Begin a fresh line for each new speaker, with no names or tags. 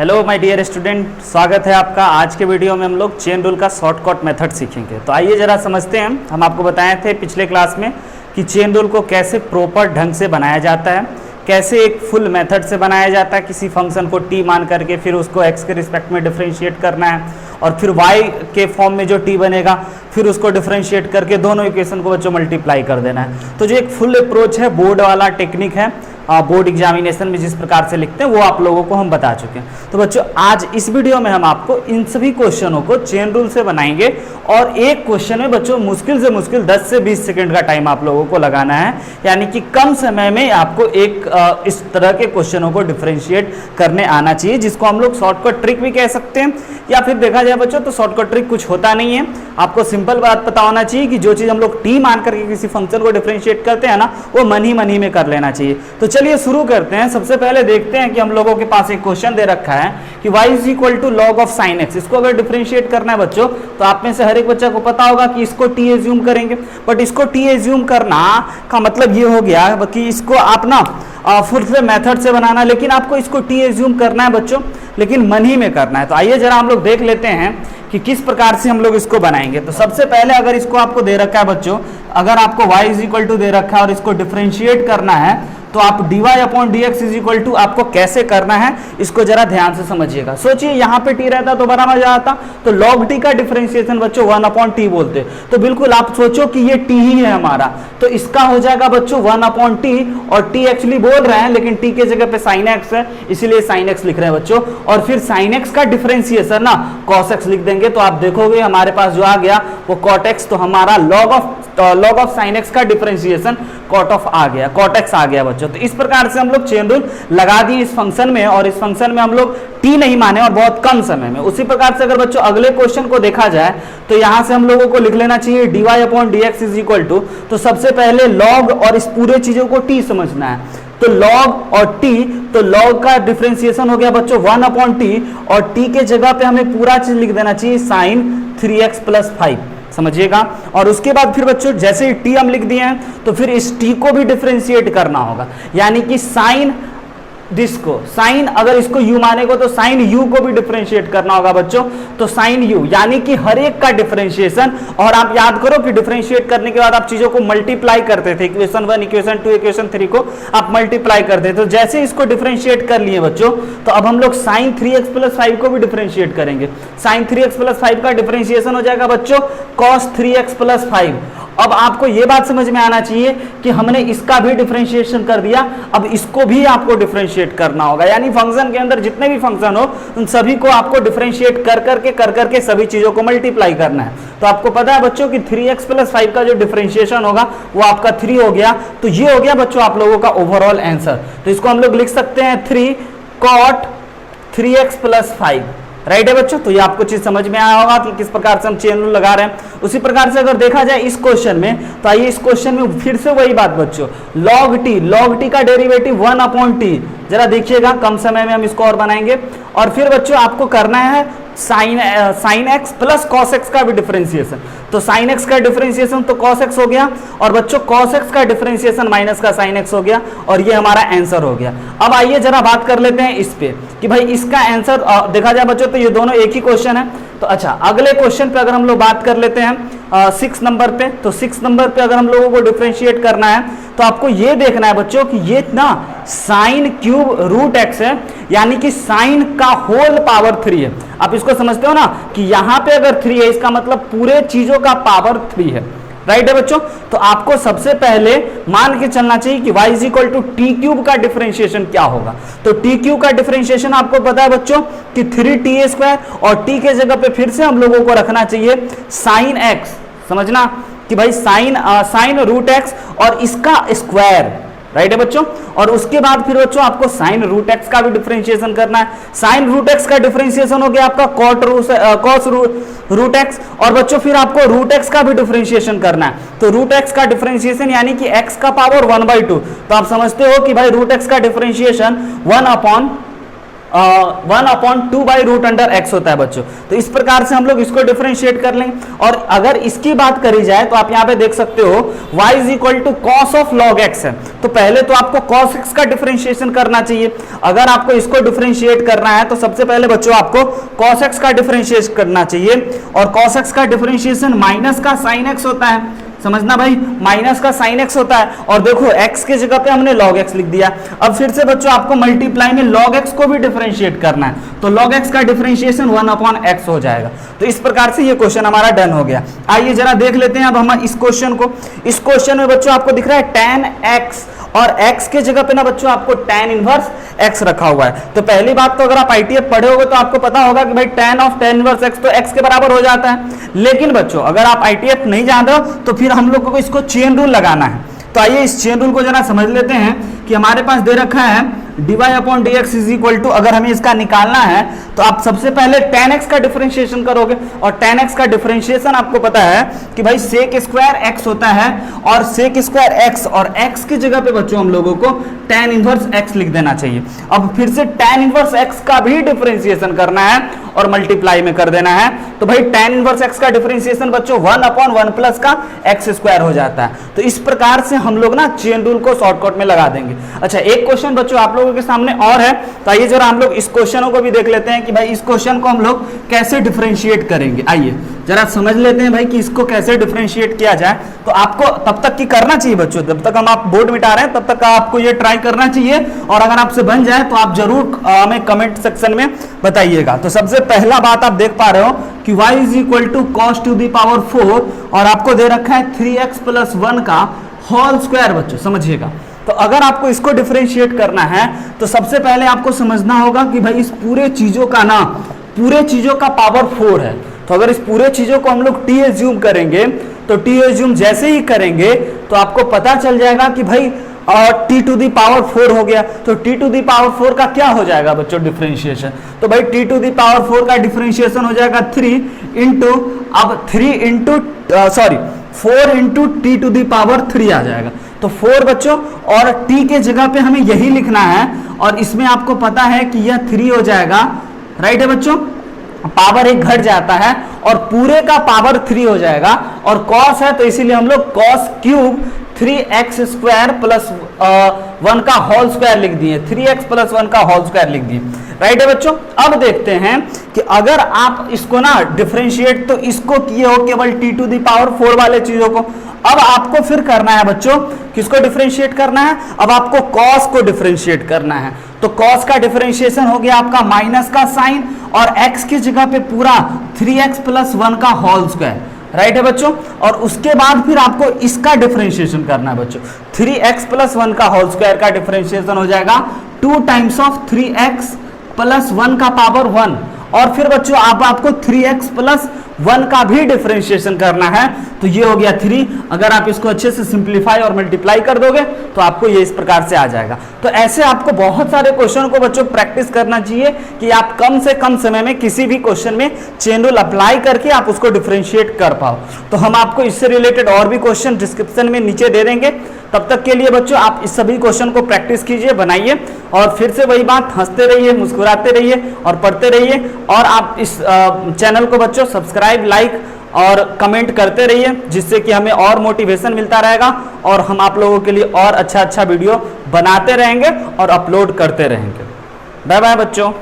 Hello my dear student, स्वागत है आपका। आज के वीडियो में हम लोग चेन रूल का शॉर्टकट मेथड सीखेंगे। तो आइए जरा समझते हैं। हम आपको बताए थे पिछले क्लास में कि चेन रूल को कैसे प्रॉपर ढंग से बनाया जाता है, कैसे एक फुल मेथड से बनाया जाता है। किसी फंक्शन को टी मान करके फिर उसको एक्स के रिस्पेक्ट में डिफरेंशिएट करना है और फिर वाई के फॉर्म में जो टी बनेगा फिर उसको डिफरेंशिएट करके दोनों इक्वेशन को बच्चों मल्टीप्लाई कर देना है। तो जो एक फुल अप्रोच है, बोर्ड वाला टेक्निक है, बोर्ड एग्जामिनेशन में जिस प्रकार से लिखते हैं वो आप लोगों को हम बता चुके हैं। तो बच्चों आज इस वीडियो में हम आपको इन सभी क्वेश्चनों को चेन रूल से बनाएंगे और एक क्वेश्चन में बच्चों मुश्किल से मुश्किल 10 से 20 सेकंड का टाइम आप लोगों को लगाना है, यानी कि कम समय में आपको एक इस तरह के क्वेश्चनों को डिफरेंशिएट करने आना चाहिए, जिसको हम लोग शॉर्टकट ट्रिक भी कह सकते हैं। या फिर देखा जाए बच्चों तो शॉर्टकट ट्रिक कुछ होता नहीं है, आपको सिंपल बात पता होना चाहिए कि जो चीज़ हम लोग टी मान करके किसी फंक्शन को डिफरेंशिएट करते हैं ना, वो मन ही में कर लेना चाहिए। तो चलिए शुरू करते हैं। सबसे पहले देखते हैं कि हम लोगों के पास एक क्वेश्चन दे रखा है कि y is equal to log of sine X. इसको अगर डिफरेंशिएट करना है बच्चों तो आप में से हर एक बच्चा को पता होगा कि इसको t एज्यूम करेंगे, बट इसको t एज्यूम करना का मतलब ये हो गया कि इसको आप ना फुल से मेथड से बनाना, लेकिन आपको इसको t एज्यूम करना है बच्चों, लेकिन मन ही में करना है। तो आइए जरा हम लोग देख लेते हैं कि किस प्रकार से हम लोग इसको बनाएंगे। तो सबसे पहले अगर इसको आपको दे रखा है बच्चों, अगर आपको y इज इक्वल टू दे रखा है और इसको डिफरेंशिएट करना है तो आप dy upon dx is equal to आपको कैसे करना है इसको जरा ध्यान से समझिएगा। सोचिए यहाँ पे t रहता तो बड़ा मजा आता, तो log t का डिफरेंशिएशन बच्चों 1 अपॉन t बोलते। तो बिल्कुल आप सोचो कि ये t ही है हमारा, तो इसका हो जाएगा बच्चों 1 अपॉन t, और t एक्चुअली बोल रहे हैं लेकिन t के जगह पे sin x है इसीलिए sin x लिख रहे हैं बच्चों। और फिर sin x का डिफरेंशिएशन ना cos x लिख देंगे, तो आप देखोगे हमारे पास जो आ गया वो cot x, तो हमारा log ऑफ sin x का डिफरेंशिएशन cot x आ गया बच्चों। तो इस प्रकार से हम लोग चेन रूल लगा दिए इस फंक्शन में, और इस फंक्शन में हम लोग t नहीं माने और बहुत कम समय में। उसी प्रकार से अगर बच्चों अगले क्वेश्चन को देखा जाए तो यहां से हम लोगों को लिख लेना चाहिए dy upon dx is equal to, तो सबसे पहले log और इस पूरे चीजों को t समझना है। तो log और t, तो log का डिफरेंशिएशन हो गया बच्चों 1 अपॉन t, और t के जगह पे हमें पूरा चीज लिख देना चाहिए sin 3x प्लस 5, समझिएगा। और उसके बाद फिर बच्चों जैसे ही t हम लिख दिए हैं तो फिर इस t को भी डिफरेंशिएट करना होगा, यानी कि साइन जिसको साइन अगर इसको u मानेगा तो साइन u को भी डिफरेंशिएट करना होगा बच्चों। तो साइन u यानी कि हर एक का डिफरेंशिएशन, और आप याद करो कि डिफरेंशिएट करने के बाद आप चीजों को मल्टीप्लाई करते थे, इक्वेशन 1 इक्वेशन 2 इक्वेशन 3 को आप मल्टीप्लाई करते थे। तो जैसे इसको डिफरेंशिएट कर लिए बच्चों तो अब हम लोग साइन 3x प्लस 5 को भी डिफरेंशिएट करेंगे। साइन 3x प्लस 5 का डिफरेंशिएशन हो जाएगा बच्चों cos 3x प्लस 5। अब आपको यह बात समझ में आना चाहिए कि हमने इसका भी डिफरेंशिएशन कर दिया, अब इसको भी आपको डिफरेंशिएट करना होगा, यानी फंक्शन के अंदर जितने भी फंक्शन हो उन सभी को आपको डिफरेंशिएट कर करके सभी चीजों को मल्टीप्लाई करना है। तो आपको पता है बच्चों कि 3x प्लस 5 का जो डिफरेंशिएशन होगा वो आपका 3 हो गया। तो ये हो गया बच्चों आप लोगों का ओवरऑल आंसर। तो इसको हम लोग लिख सकते हैं 3 cot 3x प्लस 5, राइट है बच्चों। तो ये आपको चीज समझ में आया होगा कि किस प्रकार से हम चेन रूल लगा रहे हैं। उसी प्रकार से अगर देखा जाए इस क्वेश्चन में, तो आइए इस क्वेश्चन में फिर से वही बात बच्चों, log t का डेरिवेटिव 1 अपॉन t, जरा देखिएगा कम समय में हम इसको और बनाएंगे। और फिर बच्चों आपको करना है sine x plus cos x का भी डिफरेंशिएशन। तो साइन एक्स का डिफरेंशिएशन तो कॉस एक्स हो गया, और बच्चों कॉस एक्स का डिफरेंशिएशन माइनस का साइन एक्स हो गया, और ये हमारा आंसर हो गया। अब आइए जरा बात कर लेते हैं इस पे कि भाई इसका आंसर देखा जाए बच्चों तो ये दोनों एक ही क्वेश्चन है। तो अच्छा अगले क्वेश्चन पे अगर हम लोग बात कर लेते हैं 6 नंबर पे, तो 6 नंबर पे अगर हम लोगों को डिफरेंशिएट करना है तो आपको ये देखना है बच्चों कि ये ना साइन क्यूब रूट एक्स है, यानी कि साइन का होल पावर 3 है। आप इसको समझते हो ना कि यहाँ पे अगर 3 है इसका मतलब पूरे चीजों का पावर 3 है, राइट है बच्चों। तो आपको सबसे पहले मान के चलना चाहिए कि y is equal to T cube का डिफरेंशिएशन क्या होगा। तो टी क्यूब का डिफरेंशिएशन आपको पता है बच्चों कि 3ta स्क्वायर, और t के जगह पे फिर से हम लोगों को रखना चाहिए साइन x, समझना कि भाई साइन रूट एक्स और इसका स्क्वायर, राइट है बच्चों। और उसके बाद फिर बच्चों आपको साइन रूट एक्स का भी डिफरेंशिएशन करना है। साइन रूट एक्स का डिफरेंशिएशन हो गया आपका कॉस रूट एक्स, और बच्चों फिर आपको रूट एक्स का भी डिफरेंशिएशन करना है। तो रूट एक्स का डिफरेंशिएशन यानी कि एक्स का पावर 1/2, तो आप समझते हो कि भाई रूट एक्स का डिफरेंशिएशन 1 अपॉन 1/2/√x होता है बच्चों। तो इस प्रकार से हम लोग इसको डिफरेंशिएट कर लेंगे। और अगर इसकी बात करी जाए तो आप यहाँ पे देख सकते हो y = cos of log x है, तो पहले तो आपको cos x का डिफरेंशिएशन करना चाहिए। अगर आपको इसको डिफरेंशिएट करना है तो सबसे पहले बच्चों आपको cos x का डिफरेंशिएट करना चाहिए, और cos x का डिफरेंशिएशन माइनस का sin x होता है, समझना भाई, माइनस का sin x होता है। और देखो x के जगह पे हमने log x लिख दिया। अब फिर से बच्चों आपको मल्टीप्लाई में log x को भी डिफरेंशिएट करना है, तो log x का डिफरेंशिएशन 1/x हो जाएगा। तो इस प्रकार से ये क्वेश्चन हमारा डन हो गया। आइए जरा देख लेते हैं अब हम इस क्वेश्चन को। इस क्वेश्चन में बच्चों आपको दिख रहा है tan x, और x के जगह पे ना बच्चों आपको tan इनवर्स x रखा हुआ है। तो पहली बात तो अगर आप ITF पढ़े होगे तो आपको पता होगा कि भाई tan इनवर्स x तो x के बराबर हो जाता है। लेकिन बच्चों अगर आप ITF नहीं जानते हो तो फिर हम लोगों को इसको चेन रूल लगाना है। तो आइए इस चेन रूल को जरा समझ लेते हैं कि हमारे पास दे रखा है dy/dx = अगर हमें इसका निकालना है तो आप सबसे पहले tan x का डिफरेंशिएशन करोगे, और tan x का डिफरेंशिएशन आपको पता है कि भाई sec² x होता है, और sec² x और x की जगह पे बच्चों हम लोगों को tan इनवर्स x लिख देना चाहिए। अब फिर से tan इनवर्स x का भी डिफरेंशिएशन करना है और मल्टीप्लाई में कर देना है, तो भाई tan इनवर्स x का डिफरेंशिएशन बच्चों 1/1 प्लस का x² हो जाता है। तो इस प्रकार से हम लोग ना चेन रूल को शॉर्टकट में लगा देंगे। अच्छा, एक क्वेश्चन बच्चों आप लोगों के सामने और है, तो आइए जरा हम लोग इस क्वेश्चनों को भी देख लेते हैं कि भाई इस क्वेश्चन को हम लोग कैसे डिफरेंशिएट करेंगे। आइए जरा समझ लेते हैं भाई कि इसको कैसे डिफरेंशिएट किया जाए। तो आपको तब तक की करना चाहिए बच्चों, जब तक हम आप बोर्ड मिटा रहे हैं तब तक आपको ये ट्राई करना चाहिए, और अगर आपसे बन जाए तो आप जरूर हमें कमेंट सेक्शन में बताइएगा। तो सबसे पहला बात आप देख पा रहे हो कि y = cos⁴, और आपको दे रखा है 3x + 1 का होल स्क्वायर बच्चों, समझिएगा। तो अगर आपको इसको डिफरेंशिएट करना है तो सबसे पहले आपको समझना होगा कि भाई इस पूरे चीजों का पावर 4 है। तो अगर इस पूरे चीजों को हम लोग t एज्यूम करेंगे, तो t एज्यूम जैसे ही करेंगे तो आपको पता चल जाएगा कि भाई t⁴ हो गया। तो t⁴ का क्या हो जाएगा बच्चों डिफरेंशिएशन, तो भाई t⁴ का डिफरेंशिएशन हो जाएगा 4 into t⁴ आ जाएगा। तो 4 बच्चों, और t के जगह पे हमें यही लिखना है, और इसमें आपको पता है कि यह 3 हो जाएगा, राइट है बच्चों, पावर 1 घट जाता है और पूरे का पावर 3 हो जाएगा, और cos है तो इसीलिए हम लोग cos³ 3x² + 1 का होल स्क्वायर लिख दिए, 3x + 1 का होल स्क्वायर लिख दिए, राइट है बच्चों। अब देखते हैं कि अगर आप इसको ना डिफरेंशिएट तो इसको किए हो केवल t⁴ वाले चीजों को, अब आपको फिर करना है बच्चों, किसको डिफरेंशिएट करना है, अब आपको cos को डिफरेंशिएट करना है। तो cos का डिफरेंशिएशन हो गया आपका माइनस का साइन, और x की जगह पे पूरा 3x + 1 का होल स्क्वायर, राइट है बच्चों। और उसके बाद फिर आपको इसका डिफरेंशिएशन करना है बच्चों, 3x + 1 का होल स्क्वायर का डिफरेंशिएशन हो जाएगा 2 टाइम्स ऑफ 3x + 1 का पावर 1, और फिर बच्चों आपको 3x + 1 का भी डिफरेंशिएशन करना है, तो ये हो गया 3। अगर आप इसको अच्छे से सिंप्लीफाई और मल्टीप्लाई कर दोगे तो आपको ये इस प्रकार से आ जाएगा। तो ऐसे आपको बहुत सारे क्वेश्चन को बच्चों प्रैक्टिस करना चाहिए कि आप कम से कम समय में किसी भी क्वेश्चन में चेन रूल अप्लाई करके आप उसको डिफरेंशिएट कर पाओ। तो हम आपको इससे रिलेटेड और भी क्वेश्चन डिस्क्रिप्शन में नीचे दे देंगे। तब तक के लिए बच्चों आप इस सभी क्वेश्चन को प्रैक्टिस कीजिए, बनाइए, और फिर से वही बात, हंसते रहिए, मुस्कुराते रहिए और पढ़ते रहिए। और आप इस चैनल को बच्चों सब्सक्राइब, लाइक और कमेंट करते रहिए, जिससे कि हमें और मोटिवेशन मिलता रहेगा, और हम आप लोगों के लिए और अच्छा वीडियो बनाते रहेंगे और अपलोड करते रहेंगे। बाय बाय बच्चों।